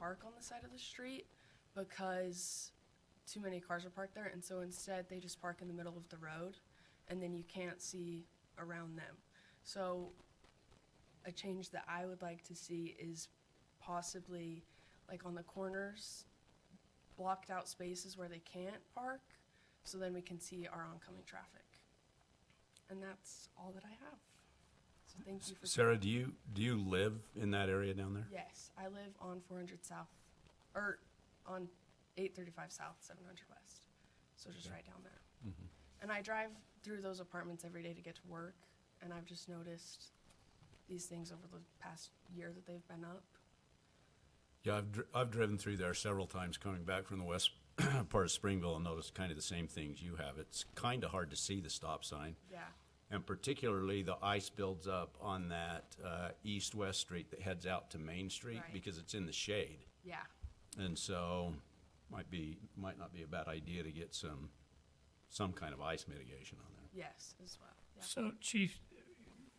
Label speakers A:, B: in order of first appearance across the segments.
A: park on the side of the street because too many cars are parked there, and so instead they just park in the middle of the road, and then you can't see around them. So a change that I would like to see is possibly like on the corners, blocked out spaces where they can't park, so then we can see our oncoming traffic. And that's all that I have. So thank you for
B: Sarah, do you live in that area down there?
A: Yes, I live on 400 South, or on 835 South, 700 West. So just right down there.
B: Mm-hmm.
A: And I drive through those apartments every day to get to work, and I've just noticed these things over the past year that they've been up.
B: Yeah, I've driven through there several times coming back from the west part of Springville and noticed kind of the same things you have. It's kind of hard to see the stop sign.
A: Yeah.
B: And particularly the ice builds up on that east-west street that heads out to Main Street
A: Right.
B: because it's in the shade.
A: Yeah.
B: And so might not be a bad idea to get some kind of ice mitigation on there.
A: Yes, as well. Yeah.
C: So, Chief,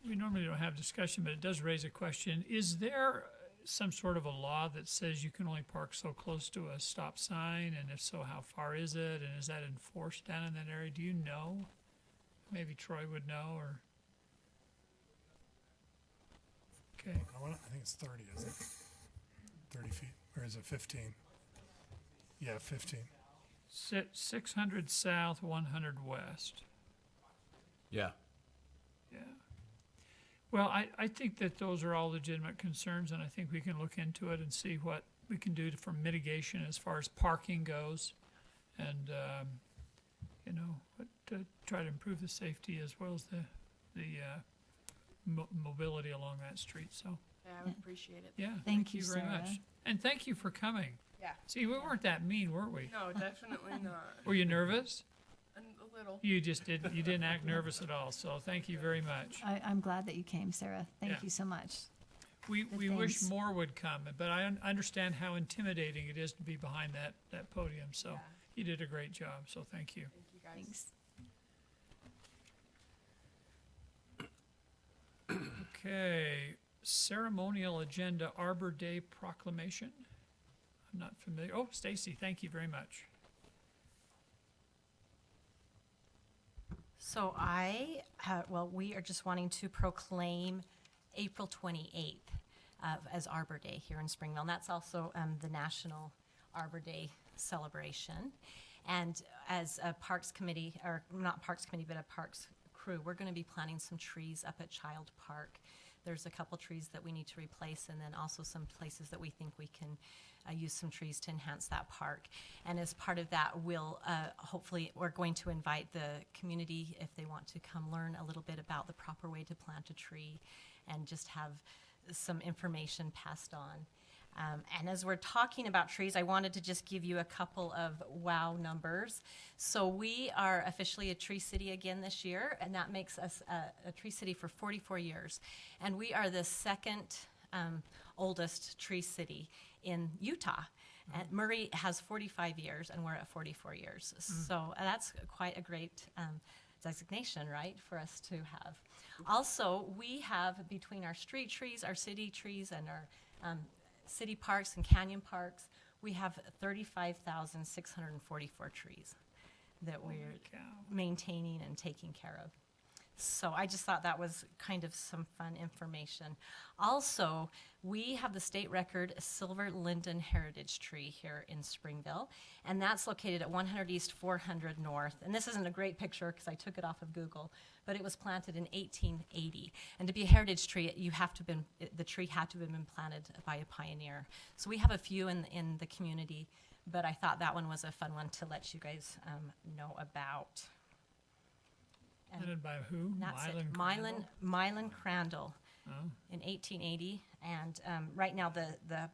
C: we normally don't have discussion, but it does raise a question. Is there some sort of a law that says you can only park so close to a stop sign? And if so, how far is it? And is that enforced down in that area? Do you know? Maybe Troy would know, or? Okay.
D: I think it's 30, isn't it? 30 feet, or is it 15? Yeah, 15.
C: 600 south, 100 west.
B: Yeah.
C: Yeah. Well, I think that those are all legitimate concerns, and I think we can look into it and see what we can do for mitigation as far as parking goes, and try to improve the safety as well as the mobility along that street. So,
A: Yeah, I would appreciate it.
C: yeah,
E: Thank you,
C: you very
E: Sarah.
C: much, and thank you for coming.
A: Yeah.
C: See, we weren't that mean, were we?
A: No, definitely not.
C: Were you nervous?
A: A little.
C: You didn't act nervous at all. So, thank you very much.
E: I'm glad that you came, Sarah. Thank
C: Yeah.
E: you so much.
C: We wish
E: Thanks.
C: more would come, but I understand how intimidating it is to be behind that podium. So
A: Yeah.
C: you did a great job. So thank you.
A: Thank you, guys.
E: Thanks.
C: Okay, ceremonial agenda, Arbor Day proclamation. I'm not familiar. Oh, Stacy, thank you very much.
F: So we are just wanting to proclaim April 28th as Arbor Day here in Springville. And that's also the National Arbor Day celebration. And as a Parks Committee, or not Parks Committee, but a Parks crew, we're going to be planting some trees up at Child Park. There's a couple trees that we need to replace, and then also some places that we think we can use some trees to enhance that park. And as part of that, we'll we're going to invite the community if they want to come learn a little bit about the proper way to plant a tree and just have some information passed on. And as we're talking about trees, I wanted to just give you a couple of wow numbers. So we are officially a tree city again this year, and that makes us a tree city for 44 years. And we are the second oldest tree city in Utah. And Murray has 45 years, and we're at 44 years. So that's quite a great designation, right, for us to have. Also, we have between our street trees, our city trees, and our city parks and canyon parks, we have 35,644 trees that we're
C: cow.
F: maintaining and taking care of. So I just thought that was kind of some fun information. Also, we have the state record silver linden heritage tree here in Springville, and that's located at 100 East, 400 North. And this isn't a great picture because I took it off of Google, but it was planted in 1880. And to be a heritage tree, the tree had to have been planted by a pioneer. So we have a few in the community, but I thought that one was a fun one to let you guys know about.
C: Planted by who?
F: That's it.
C: Crandall?
F: Mylan Crandall
C: Oh,
F: in 1880. And right now the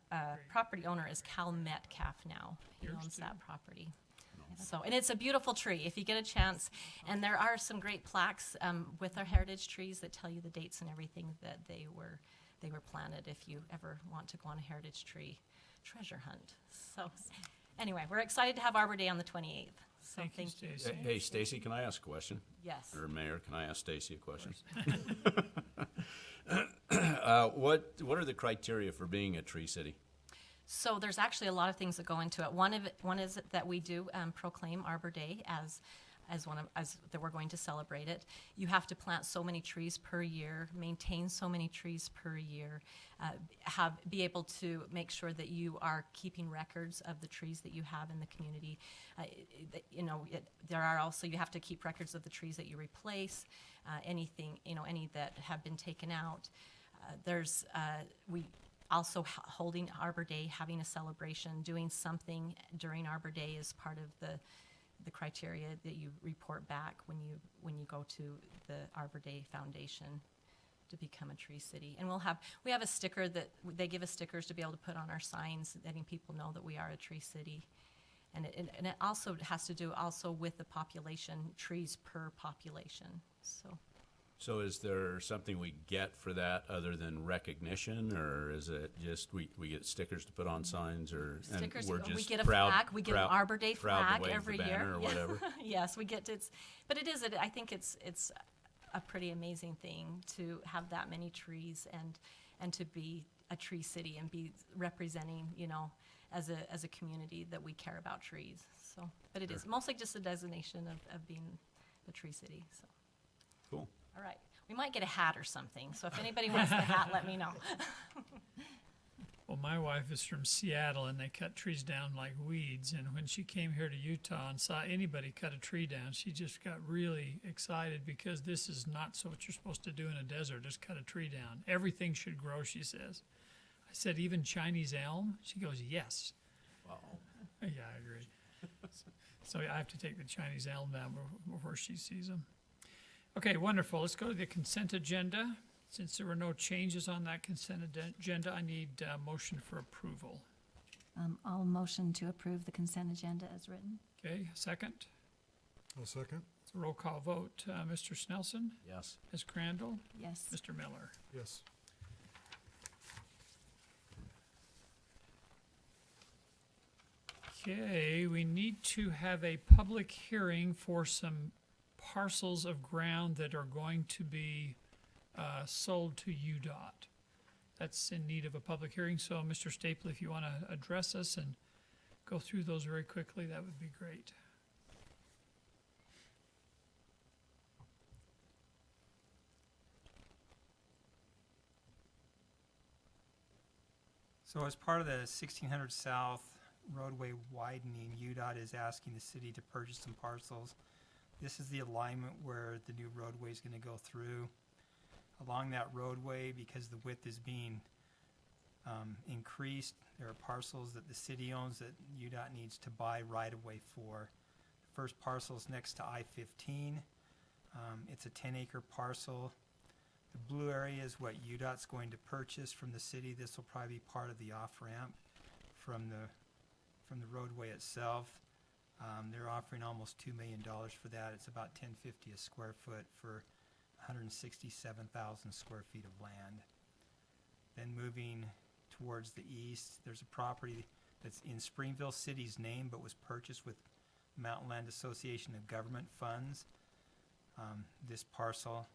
F: property owner is Cal Metcalf now. He
C: Yours
F: owns
C: too?
F: that property. So, and it's a beautiful tree if you get a chance. And there are some great plaques with our heritage trees that tell you the dates and everything that they were planted if you ever want to go on a heritage tree treasure hunt. So anyway, we're excited to have Arbor Day on the 28th. So
C: thank you, Stacy.
B: Hey, Stacy, can I ask a question?
F: Yes.
B: Or Mayor, can I ask Stacy a question? What are the criteria for being a tree city?
F: So there's actually a lot of things that go into it. One is that we do proclaim Arbor Day as that we're going to celebrate it. You have to plant so many trees per year, maintain so many trees per year, be able to make sure that you are keeping records of the trees that you have in the community. There are also, you have to keep records of the trees that you replace, any that have been taken out. We also holding Arbor Day, having a celebration, doing something during Arbor Day is part of the criteria that you report back when you go to the Arbor Day Foundation to become a tree city. And we have a sticker that they give us stickers to be able to put on our signs, letting people know that we are a tree city. And it also has to do also with the population, trees per population.
B: So is there something we get for that other than recognition, or is it just we get stickers to put on signs, or
F: Stickers,
B: and we're just
F: we get a
B: proud,
F: flag. We get an Arbor Day
B: proud to
F: flag
B: wave
F: every
B: the banner
F: year.
B: or whatever?
F: Yes, we get it. But it is. I think it's a pretty amazing thing to have that many trees and to be a tree city and be representing, as a community that we care about trees. So, but it is mostly just a designation of being a tree city. So.
B: Cool.
F: All right. We might get a hat or something. So if anybody wants the hat, let me know.
C: Well, my wife is from Seattle, and they cut trees down like weeds. And when she came here to Utah and saw anybody cut a tree down, she just got really excited, because this is not so what you're supposed to do in a desert, just cut a tree down. Everything should grow, she says. I said, even Chinese elm? She goes, yes.
B: Wow.
C: Yeah, I agree. So I have to take the Chinese elm down before she sees them. Okay, wonderful. Let's go to the consent agenda. Since there were no changes on that consent agenda, I need a motion for approval.
E: I'll motion to approve the consent agenda as written.
C: Okay, second.
D: I'll second.
C: It's a roll call vote. Mr. Snelson?
B: Yes.
C: Ms. Crandall?
E: Yes.
C: Mr. Miller?
D: Yes.
C: Okay, we need to have a public hearing for some parcels of ground that are going to be sold to UDOT. That's in need of a public hearing, so Mr. Stapley, if you want to address us and go through those very quickly, that would be great.
G: So as part of the 1600 South roadway widening, UDOT is asking the city to purchase some parcels. This is the alignment where the new roadway is going to go through. Along that roadway, because the width is being increased, there are parcels that the city owns that UDOT needs to buy right-of-way for. The first parcel is next to I-15. It's a 10-acre parcel. The blue area is what UDOT's going to purchase from the city. This will probably be part of the off-ramp from the roadway itself. They're offering almost $2 million for that. It's about $10.50 a square foot for 167,000 square feet of land. Then moving towards the east, there's a property that's in Springville City's name but was purchased with Mountain Land Association of Government funds. This parcel,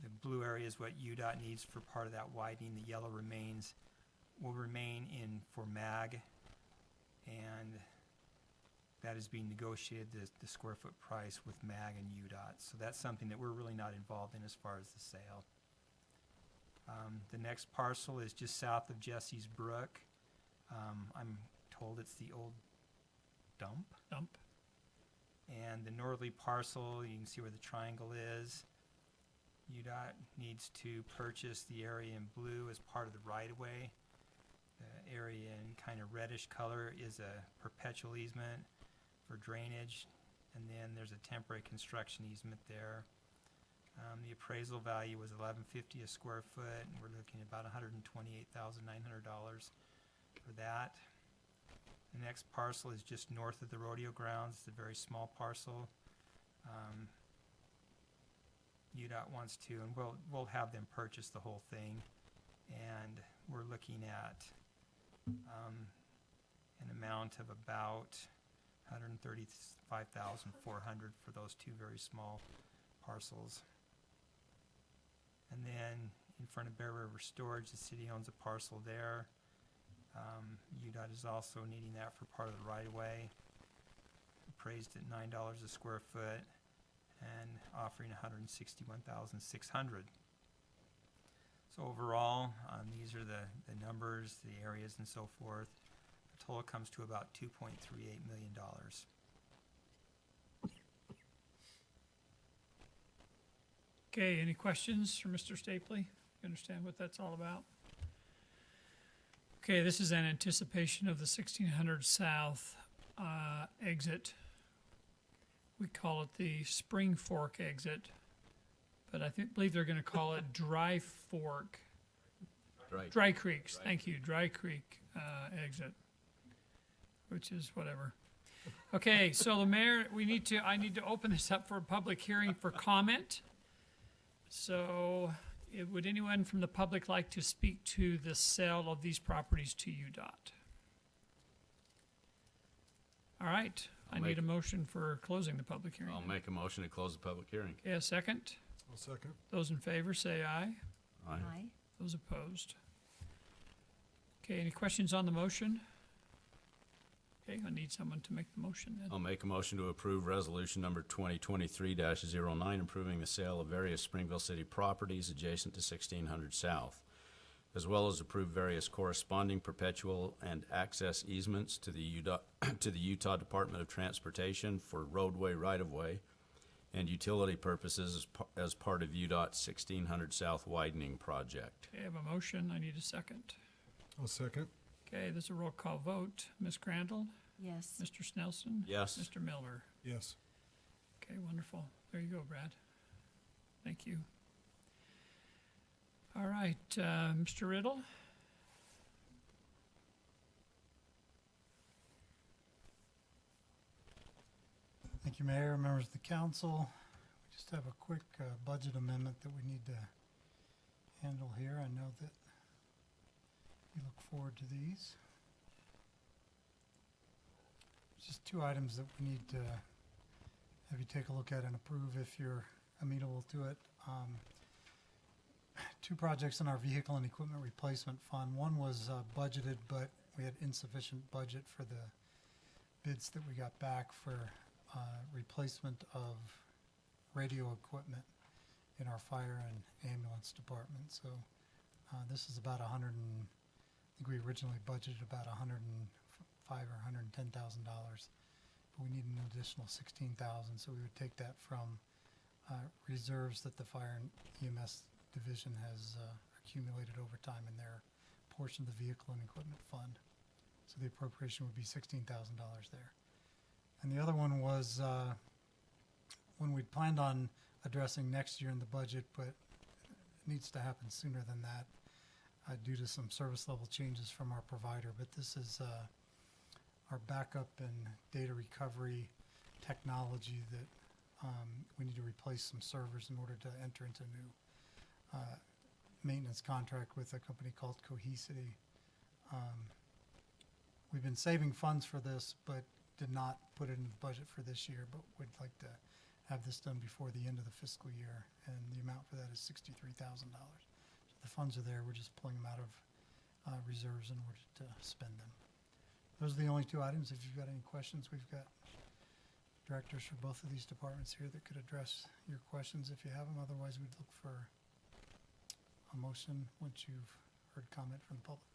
G: the blue area is what UDOT needs for part of that widening. The yellow will remain in for MAG, and that is being negotiated, the square foot price with MAG and UDOT. So that's something that we're really not involved in as far as the sale. The next parcel is just south of Jesse's Brook. I'm told it's the old dump. And the northerly parcel, you can see where the triangle is. UDOT needs to purchase the area in blue as part of the right-of-way. The area in kind of reddish color is a perpetual easement for drainage, and then there's a temporary construction easement there. The appraisal value was $11.50 a square foot, and we're looking at about $128,900 for that. The next parcel is just north of the rodeo grounds. It's a very small parcel. UDOT wants to, and we'll have them purchase the whole thing, and we're looking at an amount of about $135,400 for those two very small parcels. And then in front of Bear River Storage, the city owns a parcel there. UDOT is also needing that for part of the right-of-way, appraised at $9 a square foot, and offering $161,600. So overall, these are the numbers, the areas, and so forth. The total comes to about $2.38 million.
C: Okay, any questions for Mr. Stapley? You understand what that's all about? Okay, this is an anticipation of the 1600 South exit. We call it the Spring Fork exit, but I believe they're going to call it Dry Fork.
B: Right.
C: Dry Creeks, thank you, Dry Creek exit, which is whatever. Okay, so the mayor, I need to open this up for a public hearing for comment. So, would anyone from the public like to speak to the sale of these properties to UDOT? All right, I need a motion for closing the public hearing.
B: I'll make a motion to close the public hearing.
C: Okay, a second.
D: I'll second.
C: Those in favor say aye.
B: Aye.
C: Those opposed? Okay, any questions on the motion? Okay, I need someone to make the motion then.
B: I'll make a motion to approve resolution number 2023-09, approving the sale of various Springville City properties adjacent to 1600 South, as well as approve various corresponding perpetual and access easements to the Utah Department of Transportation for roadway right-of-way and utility purposes as part of UDOT's 1600 South widening project.
C: Okay, I have a motion, I need a second.
D: I'll second.
C: Okay, this is a roll call vote. Ms. Crandall?
E: Yes.
C: Mr. Snelson?
B: Yes.
C: Mr. Miller?
D: Yes.
C: Okay, wonderful. There you go, Brad. Thank you. All right, Mr. Riddle?
H: Thank you, Mayor, members of the council. We just have a quick budget amendment that we need to handle here. I know that you look forward to these. Just two items that we need to have you take a look at and approve if you're amenable to it. Two projects in our vehicle and equipment replacement fund. One was budgeted, but we had insufficient budget for the bids that we got back for replacement of radio equipment in our fire and ambulance department. So this is about I think we originally budgeted about $105,000 or $110,000, but we need an additional $16,000. So we would take that from reserves that the fire and EMS division has accumulated over time in their portion of the vehicle and equipment fund. So the appropriation would be $16,000 there. And the other one was when we planned on addressing next year in the budget, but it needs to happen sooner than that due to some service level changes from our provider. But this is our backup and data recovery technology that we need to replace some servers in order to enter into a new maintenance contract with a company called Cohesity. We've been saving funds for this, but did not put it in the budget for this year, but would like to have this done before the end of the fiscal year, and the amount for that is $63,000. So the funds are there, we're just pulling them out of reserves in order to spend them. Those are the only two items. If you've got any questions, we've got directors for both of these departments here that could address your questions if you have them. Otherwise, we'd look for a motion once you've heard comment from the public.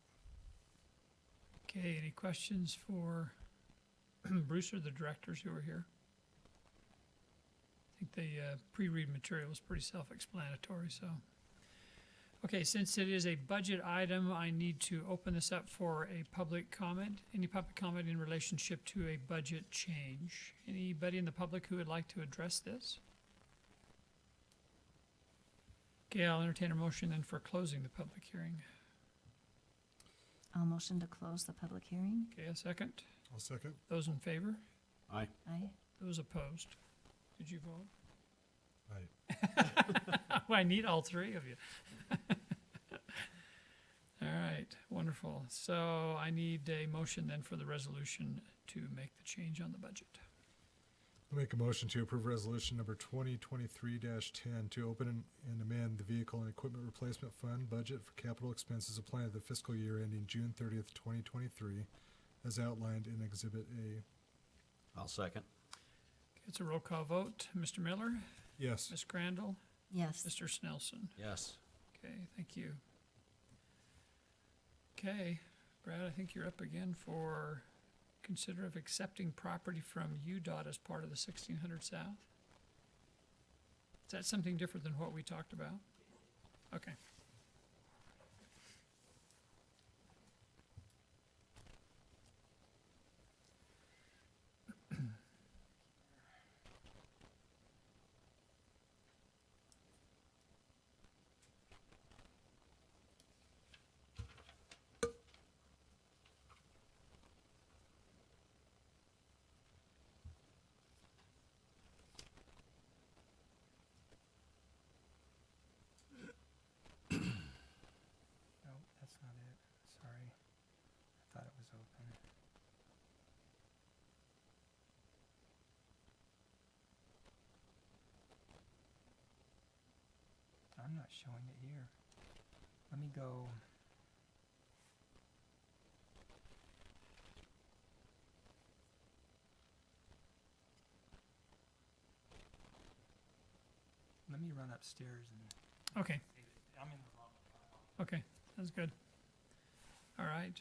C: Okay, any questions for Bruce or the directors who are here? I think the pre-read material was pretty self-explanatory, so. Okay, since it is a budget item, I need to open this up for a public comment. Any public comment in relationship to a budget change? Anybody in the public who would like to address this? Okay, I'll entertain a motion then for closing the public hearing.
E: I'll motion to close the public hearing.
C: Okay, a second.
D: I'll second.
C: Those in favor?
B: Aye.
E: Aye.
C: Those opposed? Did you vote?
D: Aye.
C: Well, I need all three of you. All right, wonderful. So I need a motion then for the resolution to make the change on the budget.
D: I'll make a motion to approve resolution number 2023-10 to open and amend the Vehicle and Equipment Replacement Fund budget for capital expenses applied to the fiscal year ending June 30th, 2023, as outlined in Exhibit A.
B: I'll second.
C: Okay, it's a roll call vote. Mr. Miller,
D: Yes.
C: Ms. Crandall,
E: Yes.
C: Mr. Snelson.
B: Yes.
C: Okay, thank you. Okay, Brad, I think you're up again for consider of accepting property from UDOT as part of the 1600 South. Is that something different than what we talked about? Okay.
G: Nope, that's not it. Sorry. I thought it was open. I'm not showing it here. Let me go. Let me run upstairs and
C: Okay,
G: I'm in the wrong file.
C: okay, that's good. All right.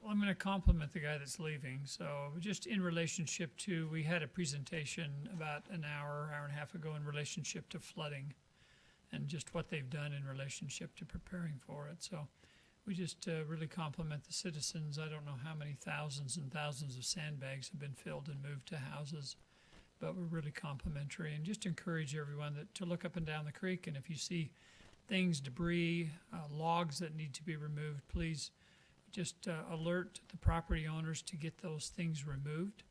C: Well, I'm going to compliment the guy that's leaving. So just in relationship to, we had a presentation about an hour and a half ago in relationship to flooding and just what they've done in relationship to preparing for it. So we just really compliment the citizens. I don't know how many thousands and thousands of sandbags have been filled and moved to houses, but we're really complimentary, and just encourage everyone to look up and down the creek. And if you see things, debris, logs that need to be removed, please just alert the property owners to get those things removed.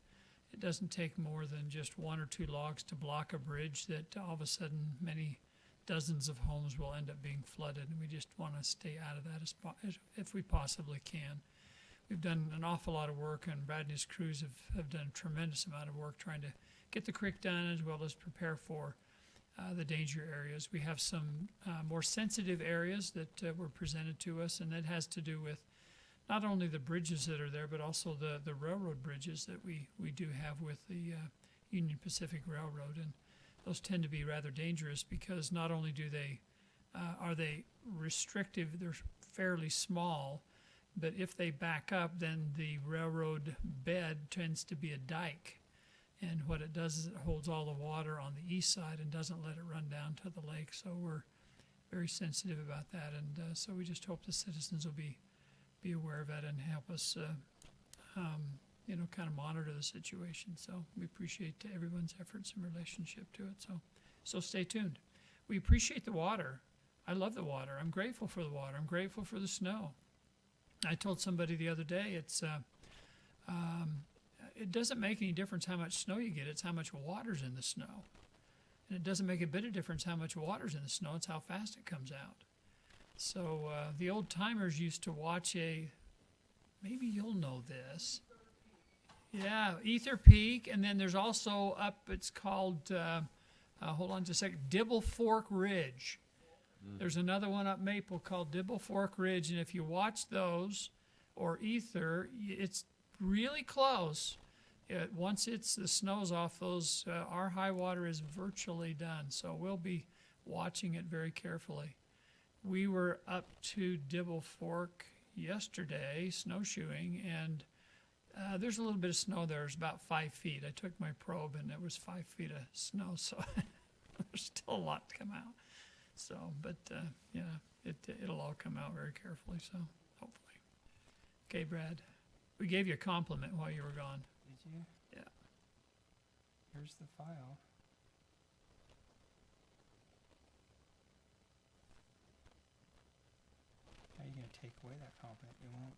C: It doesn't take more than just 1 or 2 logs to block a bridge that all of a sudden many dozens of homes will end up being flooded, and we just want to stay out of that if we possibly can. We've done an awful lot of work, and Brad and his crews have done a tremendous amount of work trying to get the creek done as well as prepare for the danger areas. We have some more sensitive areas that were presented to us, and that has to do with not only the bridges that are there, but also the railroad bridges that we do have with the Union Pacific Railroad. And those tend to be rather dangerous because not only do they are they restrictive, they're fairly small, but if they back up, then the railroad bed tends to be a dike. And what it does is it holds all the water on the east side and doesn't let it run down to the lake. So we're very sensitive about that. And so we just hope the citizens will be aware of that and help us, kind of monitor the situation. So we appreciate everyone's efforts in relationship to it. So stay tuned. We appreciate the water. I love the water. I'm grateful for the water. I'm grateful for the snow. I told somebody the other day, it doesn't make any difference how much snow you get. It's how much water's in the snow. And it doesn't make a bit of difference how much water's in the snow. It's how fast it comes out. So the old timers used to watch maybe you'll know this. Yeah, Ether Peak, and then there's also it's called, hold on just a second, Dibble Fork Ridge. There's another one up Maple called Dibble Fork Ridge, and if you watch those, or Ether, it's really close. Once the snow's off, our high water is virtually done, so we'll be watching it very carefully. We were up to Dibble Fork yesterday snowshoeing, and there's a little bit of snow there. It's about 5 feet. I took my probe, and it was 5 feet of snow, so there's still a lot to come out. So, but it'll all come out very carefully, so hopefully. Okay, Brad, we gave you a compliment while you were gone.
G: Did you?
C: Yeah.
G: Here's the file. How are you going to take away that compliment? You won't.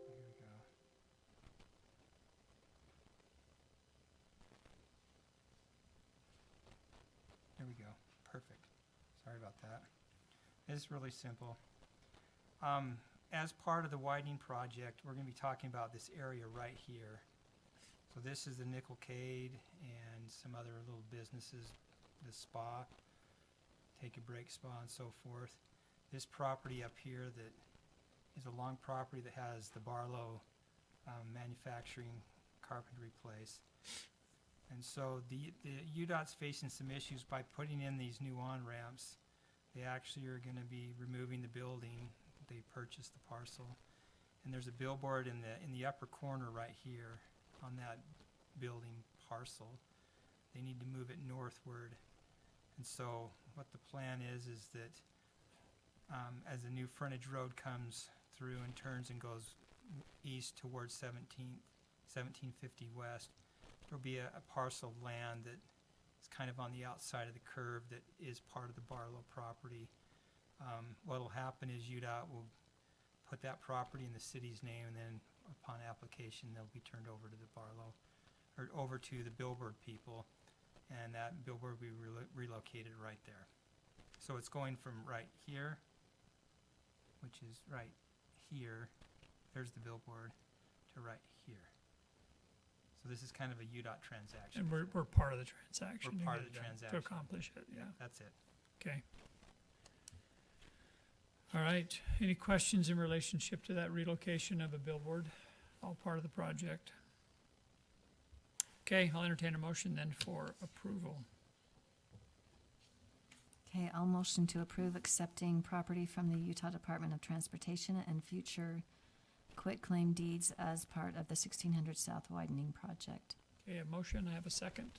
G: Here we go. There we go. Perfect. Sorry about that. It's really simple. As part of the widening project, we're going to be talking about this area right here. So this is the Nickelcade and some other little businesses, the spa, Take a Break Spa and so forth. This property up here that is a long property that has the Barlow manufacturing carpentry place. And so the UDOT's facing some issues by putting in these new on-ramps. They actually are going to be removing the building. They purchased the parcel. And there's a billboard in the upper corner right here on that building parcel. They need to move it northward. And so what the plan is that as the new frontage road comes through and turns and goes east towards 1750 west, there'll be a parcel of land that is kind of on the outside of the curve that is part of the Barlow property. What'll happen is UDOT will put that property in the city's name, and then upon application, they'll be turned over to the Barlow, or over to the billboard people, and that billboard will be relocated right there. So it's going from right here, which is right here, there's the billboard, to right here. So this is kind of a UDOT transaction.
C: And we're part of the transaction.
G: We're
C: to
G: part
C: get
G: of the
C: it done,
G: transaction.
C: To accomplish it, yeah.
G: That's it.
C: Okay. All right. Any questions in relationship to that relocation of a billboard? All part of the project. Okay, I'll entertain a motion then for approval.
E: Okay, I'll motion to approve accepting property from the Utah Department of Transportation and future quitclaim deeds as part of the 1600 South widening project.
C: Okay, a motion, I have a second.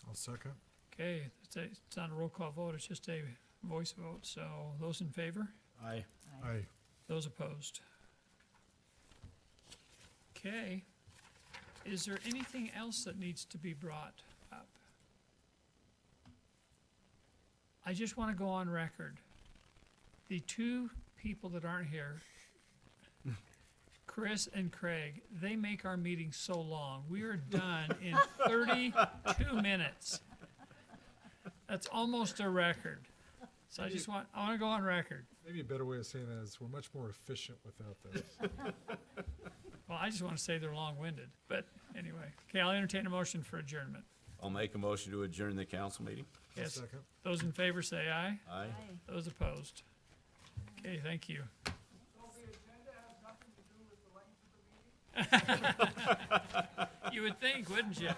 D: I'll second.
C: Okay, it's not a roll call vote, it's just a voice vote. So those in favor?
B: Aye.
D: Aye.
C: Those opposed? Okay. Is there anything else that needs to be brought up? I just want to go on record. The two people that aren't here, Chris and Craig, they make our meetings so long. We are done in 32 minutes. That's almost a record. So I want to go on record.
D: Maybe a better way of saying that is we're much more efficient without this.
C: Well, I just want to say they're long-winded, but anyway. Okay, I'll entertain a motion for adjournment.
B: I'll make a motion to adjourn the council meeting.
D: I'll
C: Yes.
D: second.
C: Those in favor say aye.
B: Aye.
C: Those opposed? Okay, thank you. You would think, wouldn't you?